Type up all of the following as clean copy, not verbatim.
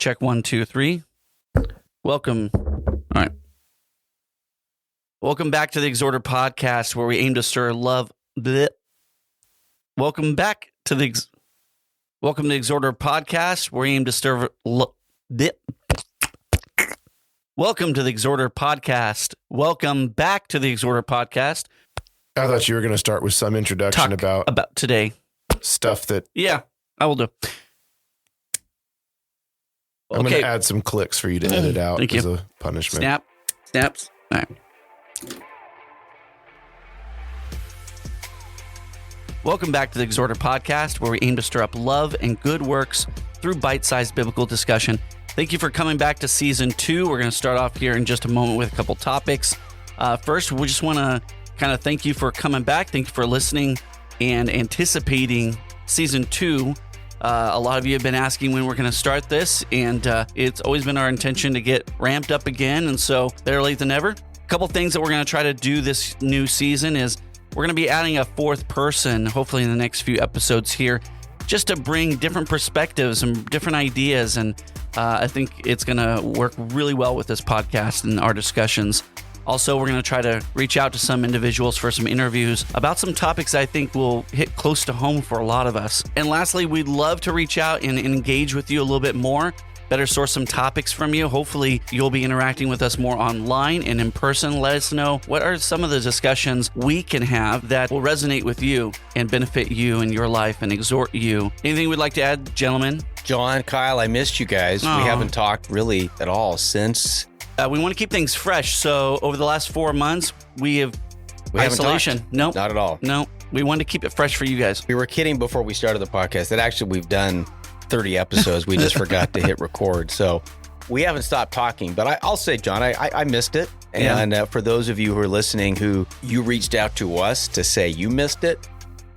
Check 1, 2, 3. Welcome. All right. Welcome back to the Exhorter podcast, where we aim to stir love. Bleh. Welcome to the Exhorter podcast, where we aim to stir bleh. Welcome to the Exhorter podcast. Welcome back to the Exhorter podcast. I thought you were going to start with some introduction about today stuff that. Yeah, I will do. I'm going to add some clicks for you to edit out as a punishment. Snaps. All right. Welcome back to the Exhorter podcast, where we aim to stir up love and good works through bite-sized biblical discussion. Thank you for coming back to season 2. We're going to start off here in just a moment with a couple topics. First, we just want to kind of thank you for coming back. Thank you for listening and anticipating season 2. A lot of you have been asking when we're going to start this, and it's always been our intention to get ramped up again, and so better late than never. A couple things that we're going to try to do this new season is we're going to be adding a fourth person, hopefully in the next few episodes here, just to bring different perspectives and different ideas, and I think it's going to work really well with this podcast and our discussions. Also, we're going to try to reach out to some individuals for some interviews about some topics I think will hit close to home for a lot of us. And lastly, we'd love to reach out and engage with you a little bit more, better source some topics from you. Hopefully, you'll be interacting with us more online and in person. Let us know what are some of the discussions we can have that will resonate with you and benefit you in your life and exhort you. Anything we'd like to add, gentlemen? John, Kyle, I missed you guys. Aww. We haven't talked really at all since. We want to keep things fresh. So over the last 4 months, we haven't isolation. Nope. Not at all. No, we wanted to keep it fresh for you guys. We were kidding before we started the podcast that actually we've done 30 episodes. We just forgot to hit record. So we haven't stopped talking, but I'll say, John, I missed it. And for those of you who are listening, who you reached out to us to say you missed it,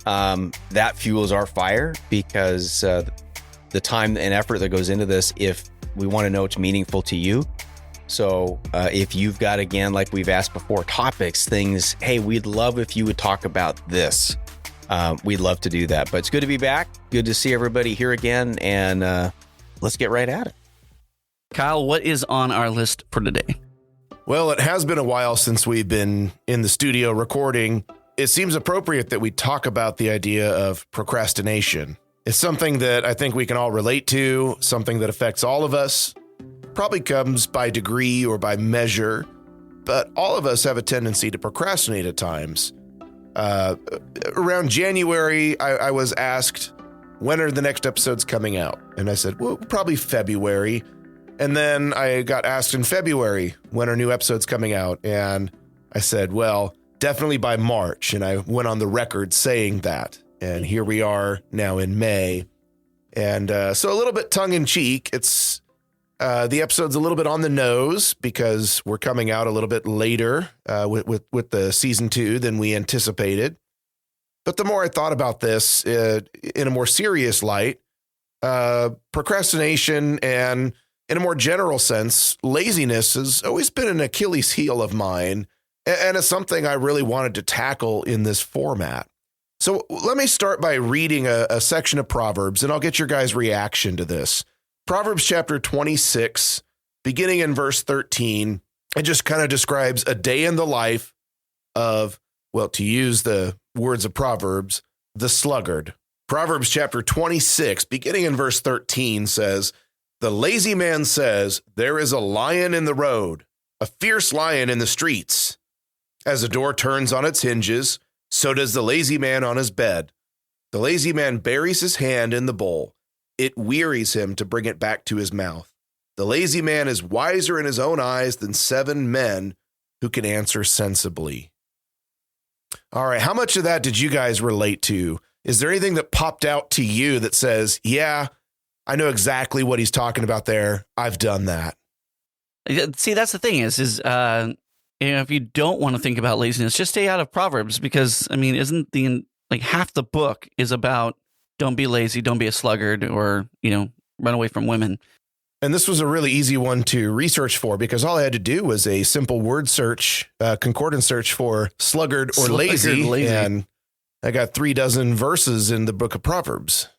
that fuels our fire, because the time and effort that goes into this, if we want to know it's meaningful to you. So if you've got, again, like we've asked before, topics, things, hey, we'd love if you would talk about this. We'd love to do that. But it's good to be back. Good to see everybody here again. And let's get right at it. Kyle, what is on our list for today? Well, it has been a while since we've been in the studio recording. It seems appropriate that we talk about the idea of procrastination. It's something that I think we can all relate to, something that affects all of us. Probably comes by degree or by measure, but all of us have a tendency to procrastinate at times. Around January, I was asked, when are the next episodes coming out? And I said, well, probably February. And then I got asked in February, when are new episodes coming out? And I said, well, definitely by March. And I went on the record saying that. And here we are now in May. And so a little bit tongue in cheek, it's the episode's a little bit on the nose because we're coming out a little bit later with the season 2 than we anticipated. But the more I thought about this in a more serious light, procrastination and in a more general sense, laziness has always been an Achilles heel of mine, and it's something I really wanted to tackle in this format. So let me start by reading a section of Proverbs, and I'll get your guys' reaction to this. Proverbs chapter 26, beginning in verse 13, it just kind of describes a day in the life of, well, to use the words of Proverbs, the sluggard. Proverbs chapter 26, beginning in verse 13 says, the lazy man says, there is a lion in the road, a fierce lion in the streets. As a door turns on its hinges, so does the lazy man on his bed. The lazy man buries his hand in the bowl. It wearies him to bring it back to his mouth. The lazy man is wiser in his own eyes than 7 men who can answer sensibly. All right, how much of that did you guys relate to? Is there anything that popped out to you that says, yeah, I know exactly what he's talking about there. I've done that. See, that's the thing is if you don't want to think about laziness, just stay out of Proverbs, because, I mean, isn't half the book is about don't be lazy, don't be a sluggard, or, run away from women. And this was a really easy one to research for, because all I had to do was a simple word search, concordance search for sluggard or lazy. And I got 36 verses in the book of Proverbs.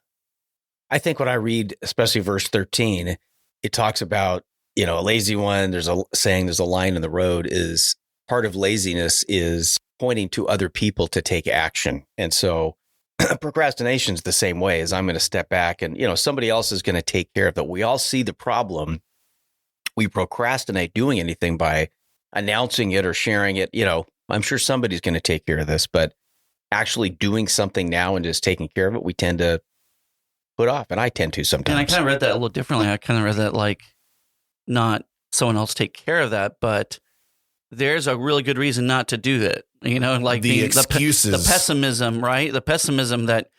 I think when I read, especially verse 13, it talks about, a lazy one. There's a saying, there's a line in the road is part of laziness is pointing to other people to take action. And so procrastination is the same way as I'm going to step back and, somebody else is going to take care of it. We all see the problem. We procrastinate doing anything by announcing it or sharing it. I'm sure somebody's going to take care of this, but actually doing something now and just taking care of it, we tend to put off. And I tend to sometimes. And I kind of read that a little differently. I kind of read that like not someone else take care of that, but there's a really good reason not to do that. Like the excuses, the pessimism, right? The pessimism that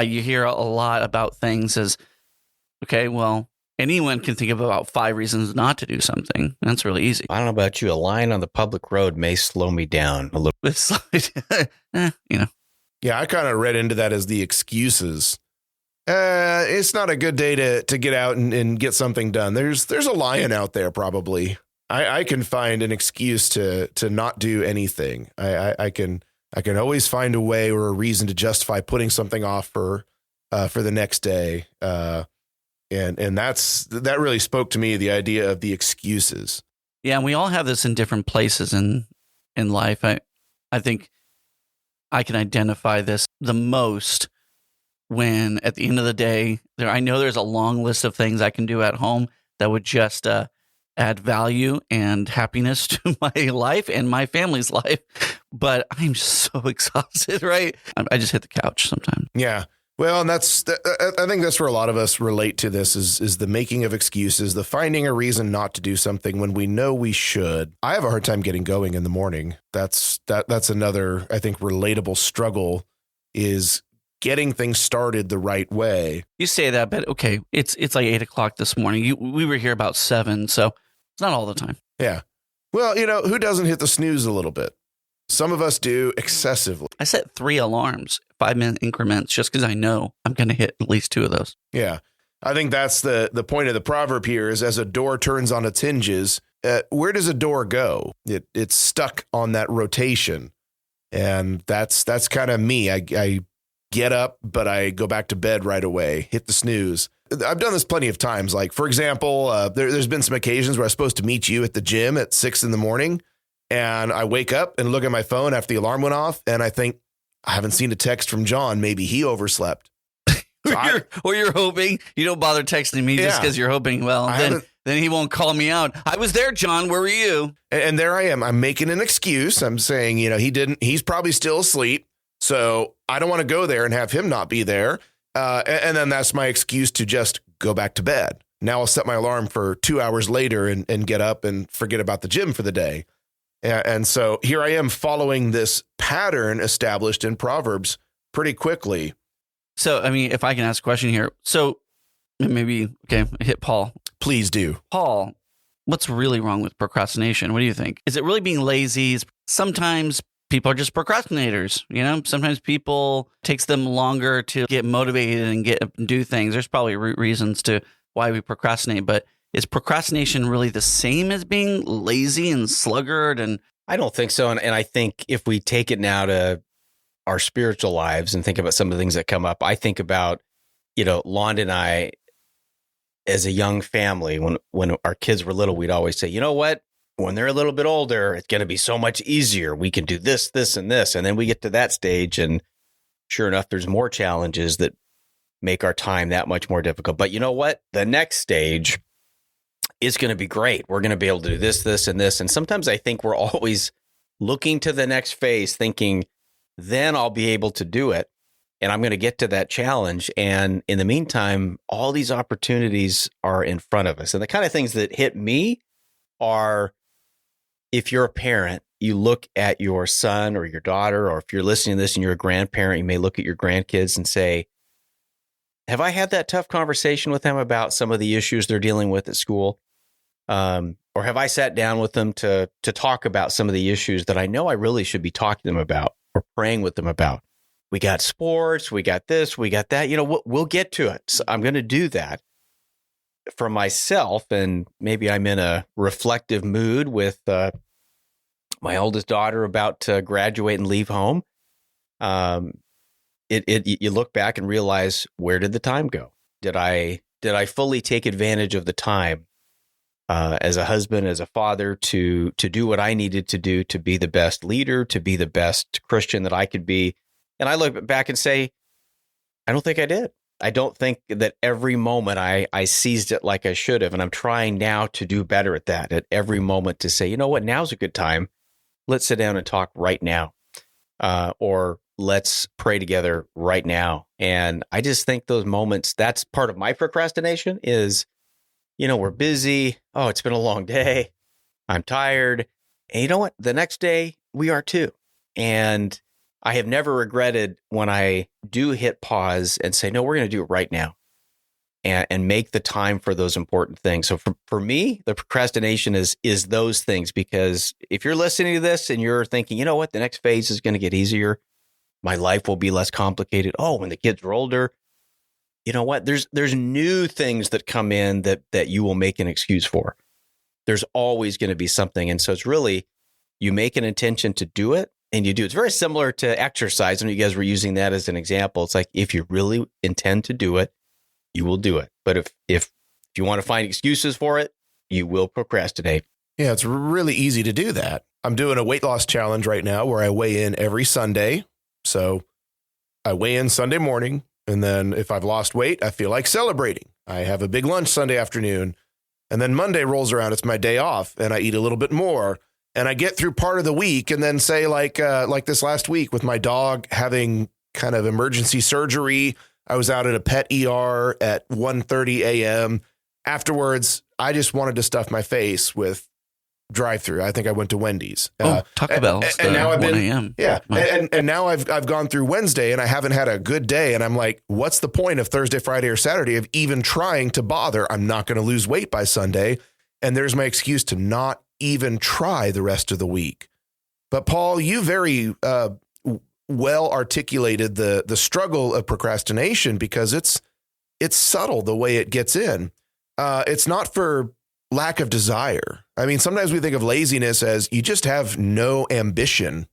you hear a lot about things is, okay, well, anyone can think of about 5 reasons not to do something. That's really easy. I don't know about you. A line on the public road may slow me down a little. It's like, Yeah, I kind of read into that as the excuses. It's not a good day to get out and get something done. There's a lion out there probably. I can find an excuse to not do anything. I can always find a way or a reason to justify putting something off for the next day. And that really spoke to me, the idea of the excuses. Yeah, and we all have this in different places in life. I think I can identify this the most when at the end of the day, I know there's a long list of things I can do at home that would just add value and happiness to my life and my family's life. But I'm just so exhausted, right? I just hit the couch sometimes. Yeah. Well, and I think that's where a lot of us relate to this is the making of excuses, the finding a reason not to do something when we know we should. I have a hard time getting going in the morning. That's another, I think, relatable struggle is getting things started the right way. You say that, but okay, it's like 8:00 this morning. We were here about 7, so it's not all the time. Yeah. Well, who doesn't hit the snooze a little bit? Some of us do excessively. I set 3 alarms, 5-minute increments, just because I know I'm going to hit at least 2 of those. Yeah. I think that's the point of the proverb here is as a door turns on its hinges, where does a door go? It's stuck on that rotation. And that's kind of me. I get up, but I go back to bed right away, hit the snooze. I've done this plenty of times. Like, for example, there's been some occasions where I was supposed to meet you at the gym at 6 a.m. and I wake up and look at my phone after the alarm went off. And I think I haven't seen a text from John. Maybe he overslept. Or you're hoping you don't bother texting me just because you're hoping, well, then he won't call me out. I was there, John. Where were you? And there I am. I'm making an excuse. I'm saying, he's probably still asleep. So I don't want to go there and have him not be there. And then that's my excuse to just go back to bed. Now I'll set my alarm for 2 hours later and get up and forget about the gym for the day. And so here I am following this pattern established in Proverbs pretty quickly. So, I mean, if I can ask a question here. So maybe, hit Paul. Please do. Paul, what's really wrong with procrastination? What do you think? Is it really being lazy? Sometimes people are just procrastinators. Sometimes people takes them longer to get motivated and do things. There's probably reasons to why we procrastinate, but is procrastination really the same as being lazy and sluggard? And I don't think so. And I think if we take it now to our spiritual lives and think about some of the things that come up, I think about, Lon and I, as a young family, when our kids were little, we'd always say, you know what? When they're a little bit older, it's going to be so much easier. We can do this, this, and this. And then we get to that stage. And sure enough, there's more challenges that make our time that much more difficult. But you know what? The next stage is going to be great. We're going to be able to do this, this, and this. And sometimes I think we're always looking to the next phase, thinking, then I'll be able to do it. And I'm going to get to that challenge. And in the meantime, all these opportunities are in front of us. And the kind of things that hit me are, if you're a parent, you look at your son or your daughter, or if you're listening to this and you're a grandparent, you may look at your grandkids and say, have I had that tough conversation with them about some of the issues they're dealing with at school? Or have I sat down with them to talk about some of the issues that I know I really should be talking to them about or praying with them about? We got sports, we got this, we got that. We'll get to it. So I'm going to do that for myself. And maybe I'm in a reflective mood with my oldest daughter about to graduate and leave home. You look back and realize, where did the time go? Did I did I fully take advantage of the time as a husband, as a father, to do what I needed to do to be the best leader, to be the best Christian that I could be? And I look back and say, I don't think I did. I don't think that every moment I seized it like I should have. And I'm trying now to do better at that, at every moment, to say, you know what, now's a good time. Let's sit down and talk right now. Or let's pray together right now. And I just think those moments, that's part of my procrastination is, we're busy. Oh, it's been a long day. I'm tired. And you know what? The next day we are too. And I have never regretted when I do hit pause and say, no, we're going to do it right now and make the time for those important things. So for me, the procrastination is those things, because if you're listening to this and you're thinking, you know what, the next phase is going to get easier. My life will be less complicated. Oh, when the kids are older, you know what, there's new things that come in that you will make an excuse for. There's always going to be something. And so it's really, you make an intention to do it. And you do. It's very similar to exercise. And you guys were using that as an example. It's like, if you really intend to do it, you will do it. But if you want to find excuses for it, you will procrastinate. Yeah, it's really easy to do that. I'm doing a weight loss challenge right now where I weigh in every Sunday. So I weigh in Sunday morning. And then if I've lost weight, I feel like celebrating. I have a big lunch Sunday afternoon. And then Monday rolls around. It's my day off. And I eat a little bit more. And I get through part of the week, and then say like this last week with my dog having kind of emergency surgery, I was out at a pet ER at 1:30 a.m. Afterwards, I just wanted to stuff my face with drive-through. I think I went to Wendy's. Taco Bell. And now I've 1 been, a.m. yeah. And now I've gone through Wednesday and I haven't had a good day. And I'm like, what's the point of Thursday, Friday, or Saturday of even trying to bother? I'm not going to lose weight by Sunday. And there's my excuse to not even try the rest of the week. But Paul, you very well articulated the struggle of procrastination, because it's subtle the way it gets in. It's not for lack of desire. I mean, sometimes we think of laziness as you just have no ambition,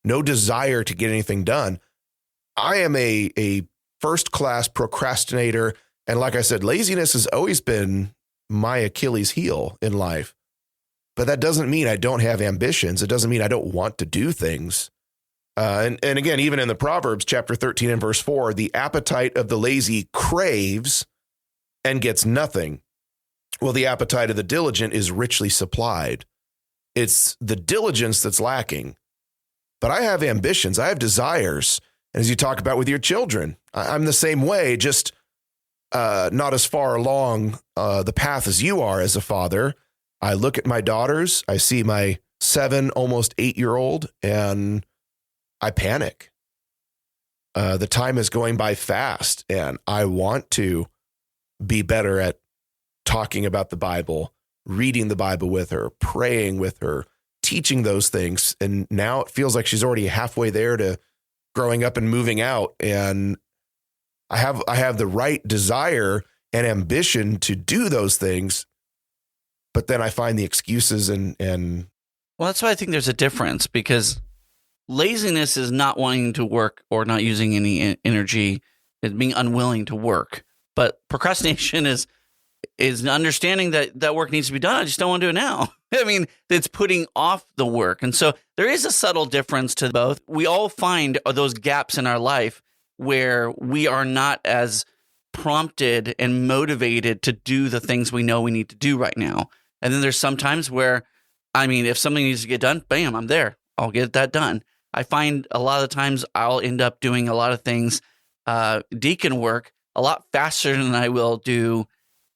no desire to get anything done. I am a first-class procrastinator. And like I said, laziness has always been my Achilles heel in life. But that doesn't mean I don't have ambitions. It doesn't mean I don't want to do things. And again, even in the Proverbs chapter 13 and verse 4, the appetite of the lazy craves and gets nothing. Well, the appetite of the diligent is richly supplied. It's the diligence that's lacking. But I have ambitions. I have desires. And as you talk about with your children, I'm the same way, just not as far along the path as you are as a father. I look at my daughters, I see my 7, almost 8-year-old, and I panic. The time is going by fast, and I want to be better at talking about the Bible, reading the Bible with her, praying with her, teaching those things. And now it feels like she's already halfway there to growing up and moving out. And I have the right desire and ambition to do those things. But then I find the excuses and Well, that's why I think there's a difference, because laziness is not wanting to work or not using any energy. It's being unwilling to work. But procrastination is understanding that work needs to be done. I just don't want to do it now. I mean, it's putting off the work. And so there is a subtle difference to both. We all find those gaps in our life where we are not as prompted and motivated to do the things we know we need to do right now. And then there's some times where, I mean, if something needs to get done, bam, I'm there. I'll get that done. I find a lot of the times I'll end up doing a lot of things, deacon work, a lot faster than I will do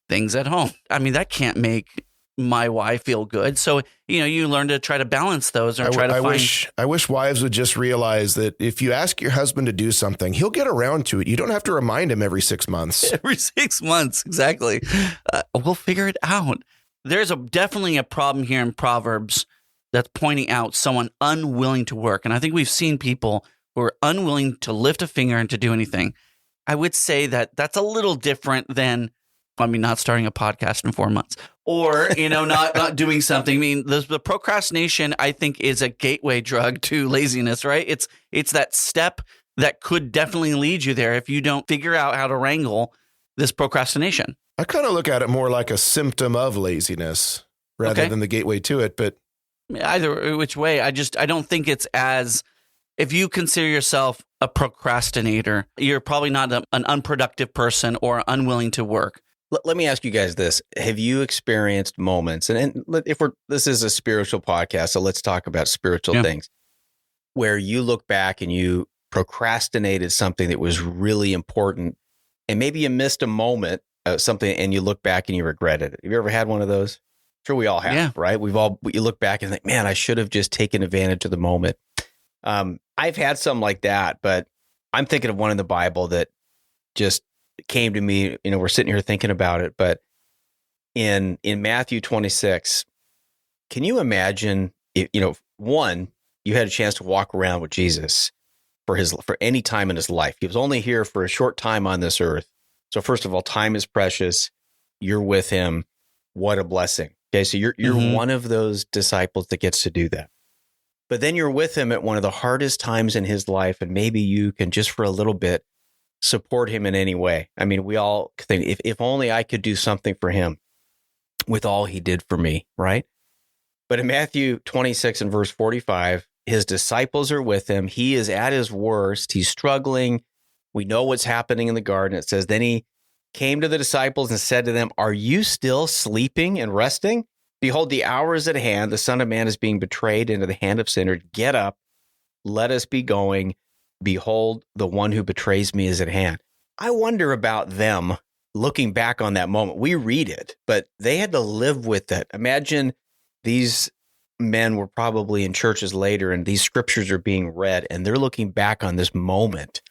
things at home. I mean, that can't make my wife feel good. So, you learn to try to balance those or try to find. I wish wives would just realize that if you ask your husband to do something, he'll get around to it. You don't have to remind him every 6 months. Every 6 months, exactly. We'll figure it out. There's definitely a problem here in Proverbs that's pointing out someone unwilling to work. And I think we've seen people who are unwilling to lift a finger and to do anything. I would say that that's a little different than, not starting a podcast in 4 months or, not doing something. I mean, the procrastination, I think, is a gateway drug to laziness, right? It's that step that could definitely lead you there if you don't figure out how to wrangle this procrastination. I kind of look at it more like a symptom of laziness rather than the gateway to it. But either which way, I don't think it's as, if you consider yourself a procrastinator, you're probably not an unproductive person or unwilling to work. Let me ask you guys this. Have you experienced moments, and this is a spiritual podcast, so let's talk about spiritual things, where you look back and you procrastinated something that was really important, and maybe you missed a moment of something and you look back and you regretted it. Have you ever had one of those? Sure, we all have, right? You look back and think, man, I should have just taken advantage of the moment. I've had some like that, but I'm thinking of one in the Bible that just came to me. We're sitting here thinking about it, but in Matthew 26, can you imagine if, one, you had a chance to walk around with Jesus for any time in his life. He was only here for a short time on this earth. So first of all, time is precious. You're with him. What a blessing. Okay. So you're one of those disciples that gets to do that. But then you're with him at one of the hardest times in his life. And maybe you can just for a little bit support him in any way. I mean, we all think if only I could do something for him with all he did for me. Right. But in Matthew 26 and verse 45, his disciples are with him. He is at his worst. He's struggling. We know what's happening in the garden. It says, then he came to the disciples and said to them, are you still sleeping and resting? Behold, the hour is at hand. The Son of Man is being betrayed into the hand of sinners. Get up. Let us be going. Behold, the one who betrays me is at hand. I wonder about them looking back on that moment. We read it, but they had to live with it. Imagine these men were probably in churches later and these scriptures are being read and they're looking back on this moment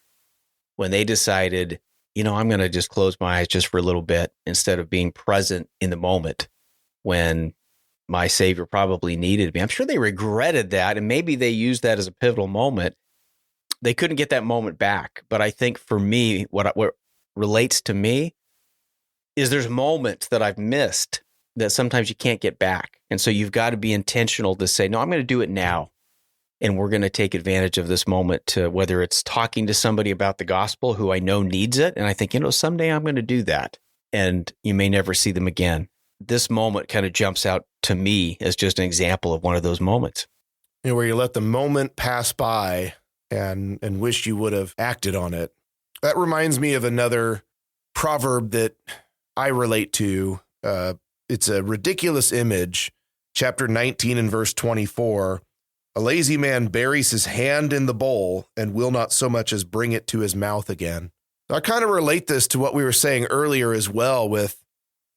when they decided, I'm going to just close my eyes just for a little bit instead of being present in the moment when my Savior probably needed me. I'm sure they regretted that, and maybe they used that as a pivotal moment. They couldn't get that moment back. But I think for me, what relates to me is there's moments that I've missed that sometimes you can't get back. And so you've got to be intentional to say, no, I'm going to do it now. And we're going to take advantage of this moment to, whether it's talking to somebody about the gospel who I know needs it. And I think, someday I'm going to do that. And you may never see them again. This moment kind of jumps out to me as just an example of one of those moments. Where you let the moment pass by and wish you would have acted on it. That reminds me of another proverb that I relate to. It's a ridiculous image, chapter 19 and verse 24. A lazy man buries his hand in the bowl and will not so much as bring it to his mouth again. I kind of relate this to what we were saying earlier as well with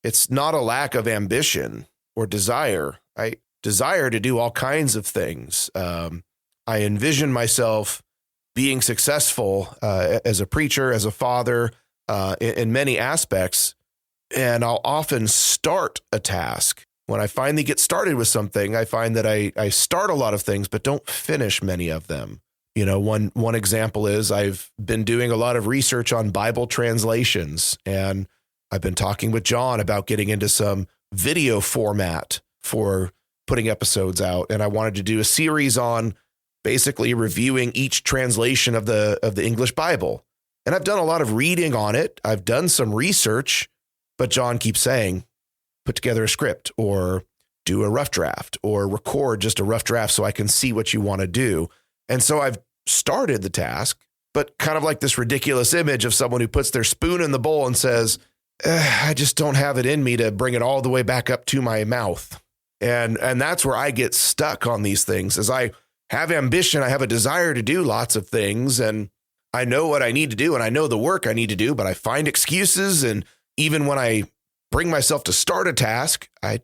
it's not a lack of ambition or desire. I desire to do all kinds of things. I envision myself being successful as a preacher, as a father, in many aspects. And I'll often start a task. When I finally get started with something, I find that I start a lot of things, but don't finish many of them. One example is I've been doing a lot of research on Bible translations, and I've been talking with John about getting into some video format for putting episodes out. And I wanted to do a series on basically reviewing each translation of the English Bible. And I've done a lot of reading on it. I've done some research, but John keeps saying, put together a script or do a rough draft or record just a rough draft so I can see what you want to do. And so I've started the task, but kind of like this ridiculous image of someone who puts their spoon in the bowl and says, I just don't have it in me to bring it all the way back up to my mouth. And that's where I get stuck on these things. As I have ambition, I have a desire to do lots of things, and I know what I need to do and I know the work I need to do, but I find excuses. And even when I bring myself to start a task, I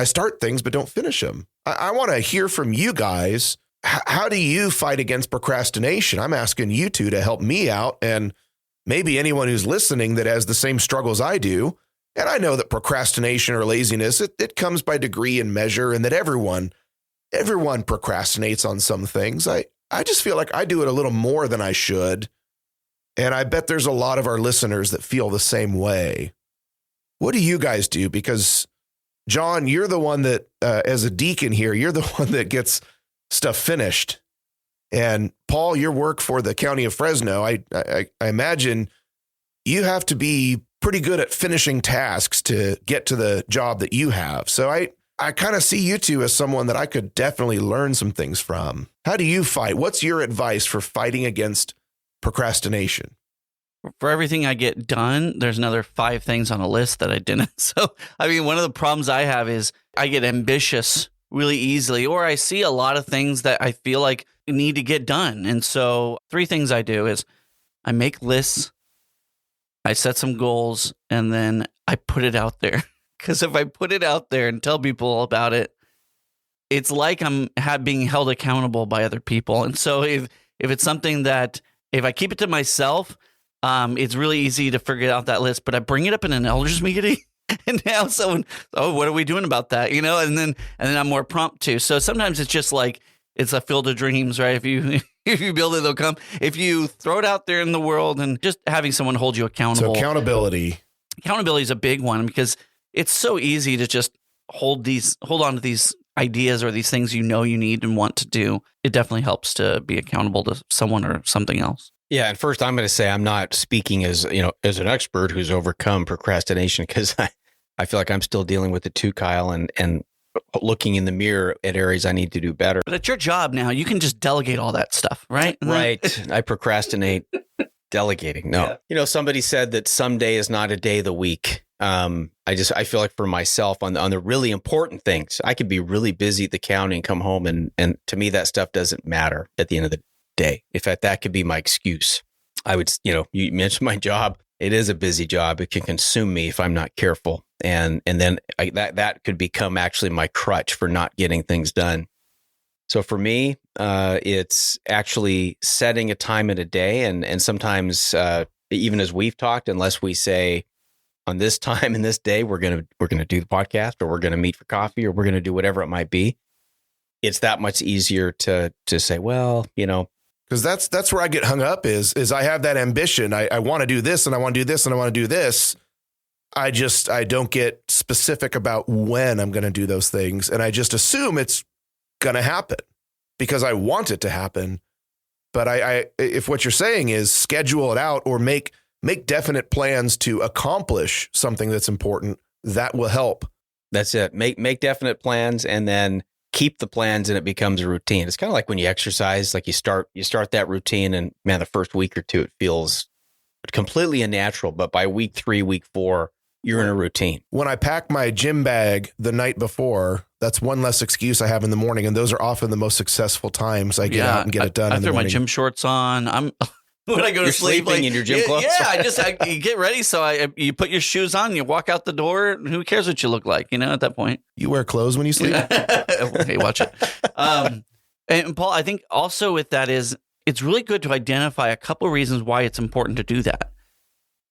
start things, but don't finish them. I want to hear from you guys. How do you fight against procrastination? I'm asking you two to help me out, and maybe anyone who's listening that has the same struggles I do. And I know that procrastination or laziness, it comes by degree and measure, and that everyone procrastinates on some things. I just feel like I do it a little more than I should. And I bet there's a lot of our listeners that feel the same way. What do you guys do? Because John, you're the one that, as a deacon here, you're the one that gets stuff finished. And Paul, your work for the county of Fresno, I imagine you have to be pretty good at finishing tasks to get to the job that you have. So I kind of see you two as someone that I could definitely learn some things from. How do you fight? What's your advice for fighting against procrastination? For everything I get done, there's another 5 things on a list that I didn't. So, I mean, one of the problems I have is I get ambitious really easily, or I see a lot of things that I feel like need to get done. And so 3 things I do is I make lists, I set some goals, and then I put it out there. Because if I put it out there and tell people about it, it's like I'm being held accountable by other people. And so if it's something that if I keep it to myself, it's really easy to figure out that list. But I bring it up in an elders meeting, and now someone, what are we doing about that? You know, and then I'm more prompt to. So sometimes it's just like it's a field of dreams, right? If you build it, they'll come. If you throw it out there in the world, and just having someone hold you accountable. So accountability is a big one, because it's so easy to just hold on to these ideas or these things you need and want to do. It definitely helps to be accountable to someone or something else. Yeah, and first I'm going to say I'm not speaking as an expert who's overcome procrastination, because I feel like I'm still dealing with it too, Kyle, and looking in the mirror at areas I need to do better. But at your job now, you can just delegate all that stuff, right? Right. I procrastinate delegating. No. Yeah. Somebody said that someday is not a day of the week. I feel like for myself on the really important things, I could be really busy at the county and come home, and to me that stuff doesn't matter at the end of the day. In fact, that could be my excuse. I would, you mentioned my job. It is a busy job. It can consume me if I'm not careful. And then that could become actually my crutch for not getting things done. So for me, it's actually setting a time in a day. And sometimes, even as we've talked, unless we say on this time and this day, we're going to do the podcast, or we're going to meet for coffee, or we're going to do whatever it might be. It's that much easier to say, well, because that's where I get hung up is I have that ambition. I want to do this, and I want to do this, and I want to do this. I don't get specific about when I'm going to do those things. And I just assume it's going to happen because I want it to happen. But if what you're saying is schedule it out or make definite plans to accomplish something that's important, that will help. That's it. Make definite plans, and then keep the plans, and it becomes a routine. It's kind of like when you exercise, like you start that routine, and man, the first week or two, it feels completely unnatural. But by week 3, week 4, you're in a routine. When I pack my gym bag the night before, that's one less excuse I have in the morning. And those are often the most successful times I get out and get it done. I throw my gym shorts on. When I go to sleep, sleeping in your gym clothes. Yeah, you get ready. So you put your shoes on, you walk out the door. Who cares what you look like? At that point, you wear clothes when you sleep. Hey, watch it. And Paul, I think also with that is it's really good to identify a couple of reasons why it's important to do that.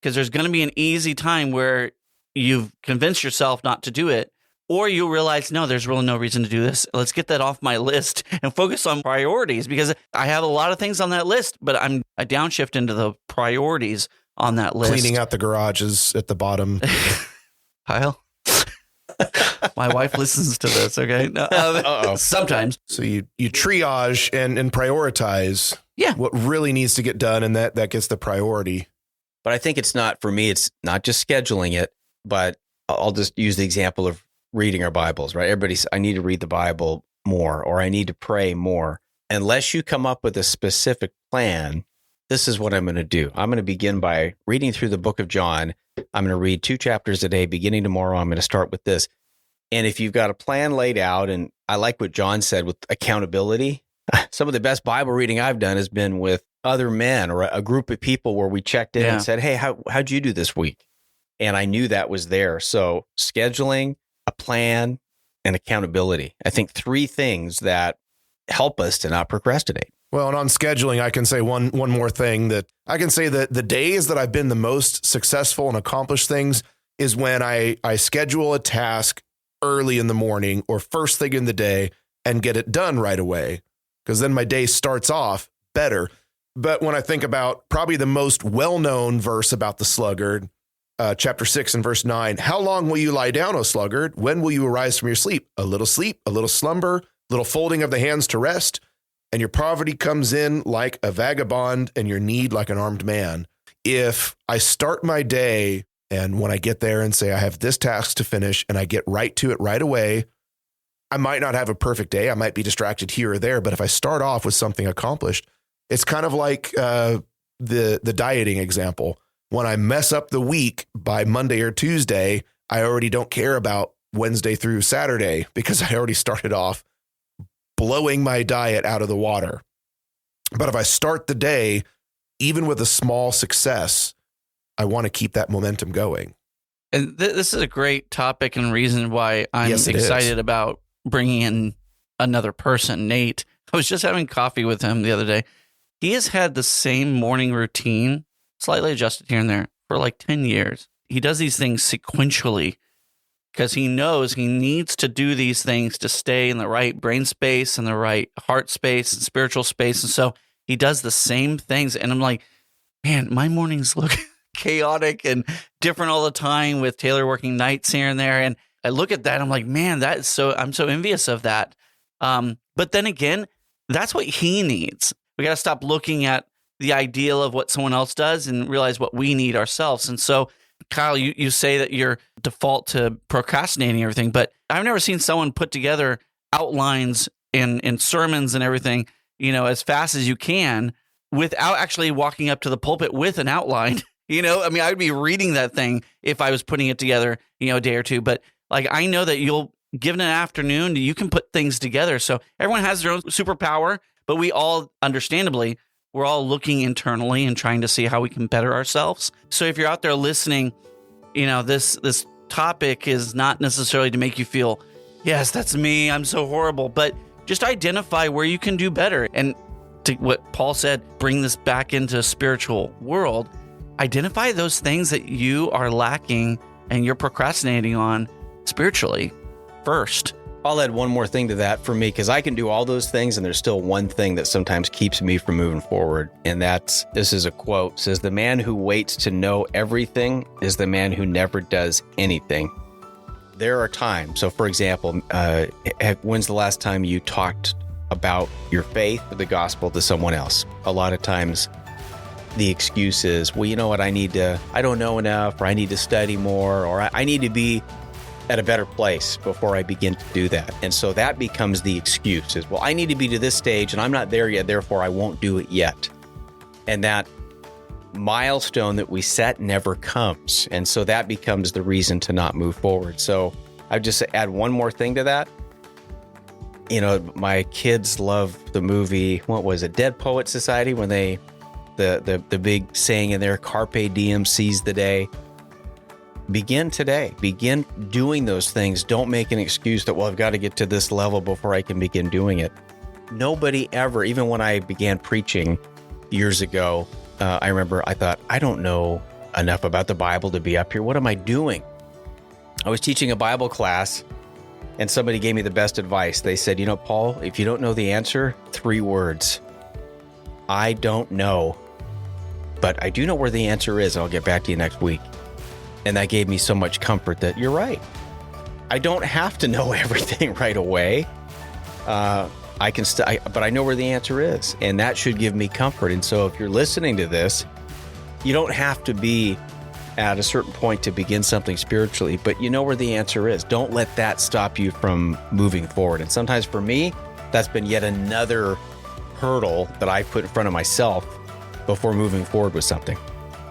Because there's going to be an easy time where you've convinced yourself not to do it, or you realize, no, there's really no reason to do this. Let's get that off my list and focus on priorities, because I have a lot of things on that list, but I downshift into the priorities on that list. Cleaning out the garages at the bottom. Kyle, my wife listens to this, okay? Sometimes. So you triage and prioritize what really needs to get done, and that gets the priority. But I think it's not not just scheduling it, but I'll just use the example of reading our Bibles, right? I need to read the Bible more, or I need to pray more. Unless you come up with a specific plan, this is what I'm going to do. I'm going to begin by reading through the book of John. I'm going to read 2 chapters a day. Beginning tomorrow, I'm going to start with this. And if you've got a plan laid out, and I like what John said with accountability, some of the best Bible reading I've done has been with other men or a group of people where we checked in and said, hey, how'd you do this week? And I knew that was there. So scheduling, a plan, and accountability. I think 3 things that help us to not procrastinate. Well, and on scheduling, I can say one more thing, that I can say that the days that I've been the most successful and accomplished things is when I schedule a task early in the morning or first thing in the day and get it done right away, because then my day starts off better. But when I think about probably the most well-known verse about the sluggard, chapter 6 and verse 9, how long will you lie down, O sluggard? When will you arise from your sleep? A little slumber, little folding of the hands to rest, and your poverty comes in like a vagabond and your need like an armed man. if I start my day and when I get there and say I have this task to finish and I get right to it right away, I might not have a perfect day. I might be distracted here or there. But if I start off with something accomplished, it's kind of like the dieting example. When I mess up the week by Monday or Tuesday, I already don't care about Wednesday through Saturday because I already started off blowing my diet out of the water. But if I start the day, even with a small success, I want to keep that momentum going. And this is a great topic and reason why I'm Yes, it excited is. about bringing in another person, Nate. I was just having coffee with him the other day. He has had the same morning routine, slightly adjusted here and there, for like 10 years. He does these things sequentially because he knows he needs to do these things to stay in the right brain space and the right heart space and spiritual space. And so he does the same things. And I'm like, man, my mornings look chaotic and different all the time with Taylor working nights here and there. And I look at that, I'm like, man, I'm so envious of that. But then again, that's what he needs. We got to stop looking at the ideal of what someone else does and realize what we need ourselves. And so, Kyle, you say that you're default to procrastinating everything, but I've never seen someone put together outlines and sermons and everything, as fast as you can without actually walking up to the pulpit with an outline. I mean, I would be reading that thing if I was putting it together, a day or two. But like, I know that given an afternoon, you can put things together. So everyone has their own superpower, but we all, understandably, we're all looking internally and trying to see how we can better ourselves. So if you're out there listening, this topic is not necessarily to make you feel, yes, that's me, I'm so horrible, but just identify where you can do better. And to what Paul said, bring this back into a spiritual world. Identify those things that you are lacking and you're procrastinating on spiritually first. I'll add one more thing to that for me, because I can do all those things, and there's still one thing that sometimes keeps me from moving forward. And this is a quote, says, "The man who waits to know everything is the man who never does anything." There are times. So for example, when's the last time you talked about your faith or the gospel to someone else? A lot of times the excuse is, well, you know what, I don't know enough, or I need to study more, or I need to be at a better place before I begin to do that. And so that becomes the excuse is, well, I need to be to this stage and I'm not there yet, therefore I won't do it yet. And that milestone that we set never comes. And so that becomes the reason to not move forward. So I just add one more thing to that. My kids love the movie, what was it, Dead Poet Society, when the big saying in there, carpe diem, seize the day. Begin today. Begin doing those things. Don't make an excuse that, well, I've got to get to this level before I can begin doing it. Nobody ever, even when I began preaching years ago, I remember I thought, I don't know enough about the Bible to be up here. What am I doing? I was teaching a Bible class and somebody gave me the best advice. They said, Paul, if you don't know the answer, 3 words. I don't know, but I do know where the answer is. I'll get back to you next week. And that gave me so much comfort that you're right. I don't have to know everything right away. But I know where the answer is, and that should give me comfort. And so if you're listening to this, you don't have to be at a certain point to begin something spiritually, but you know where the answer is. Don't let that stop you from moving forward. And sometimes for me, that's been yet another hurdle that I put in front of myself before moving forward with something.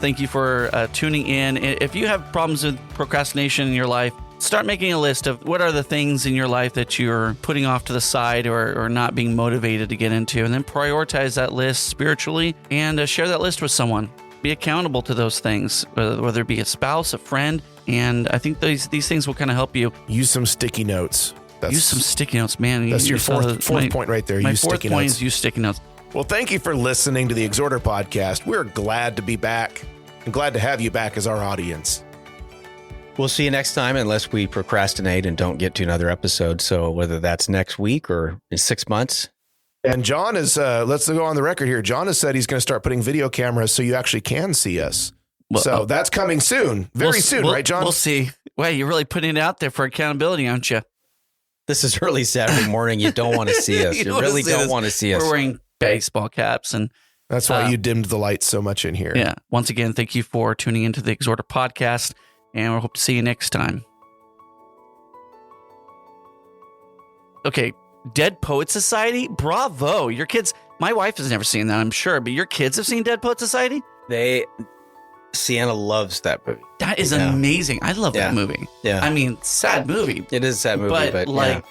Thank you for tuning in. If you have problems with procrastination in your life, start making a list of what are the things in your life that you're putting off to the side or not being motivated to get into, and then prioritize that list spiritually and share that list with someone. Be accountable to those things, whether it be a spouse, a friend, and I think these things will kind of help you. Use some sticky notes. Use some sticky notes, man. That's your fourth point right there. My use fourth sticky point notes. is use sticky notes. Well, thank you for listening to the Exhorter podcast. We're glad to be back and glad to have you back as our audience. We'll see you next time, unless we procrastinate and don't get to another episode. So whether that's next week or in 6 months. And John is, let's go on the record here. John has said he's going to start putting video cameras so you actually can see us. Well, that's coming soon. Very soon, right, John? We'll see. Well, you're really putting it out there for accountability, aren't you? This is early Saturday morning. You don't want to see us. You really don't want to see us. We're wearing baseball caps and That's why you dimmed the lights so much in here. Yeah. Once again, thank you for tuning into the Exhorter podcast, and we hope to see you next time. Okay, Dead Poet Society? Bravo. Your kids, my wife has never seen that, I'm sure, but your kids have seen Dead Poet Society? Sienna loves that movie. That is amazing. I love that movie. Yeah. I mean, sad movie. It is a sad movie, but like,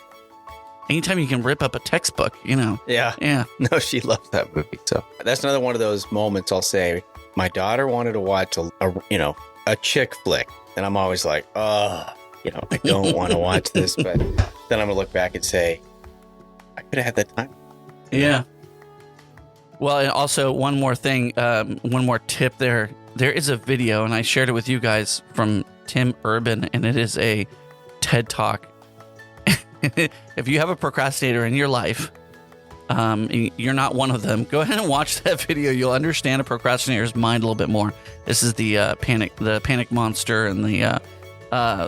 anytime you can rip up a textbook, Yeah. Yeah. No, she loves that movie. So that's another one of those moments I'll say, my daughter wanted to watch a chick flick. And I'm always like, I don't want to watch this. But then I'm going to look back and say, I could have had that time. Yeah. Well, and also one more thing, one more tip there. There is a video, and I shared it with you guys, from Tim Urban, and it is a TED Talk. If you have a procrastinator in your life, you're not one of them, go ahead and watch that video. You'll understand a procrastinator's mind a little bit more. This is the panic monster and the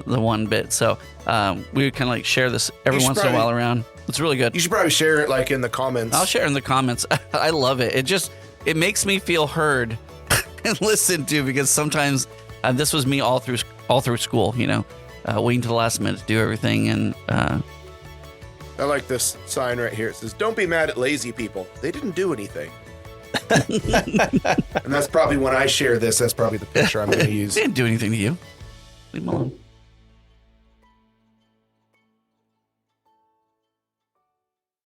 one bit. So we kind of like share this every once in a while around. It's really good. You should probably share it like in the comments. I'll share it in the comments. I love it. It makes me feel heard and listened to, because sometimes this was me all through school, waiting to the last minute to do everything. And I like this sign right here. It says, "Don't be mad at lazy people. They didn't do anything." And that's probably when I share this. That's probably the picture I'm going to use. They didn't do anything to you. Leave them alone.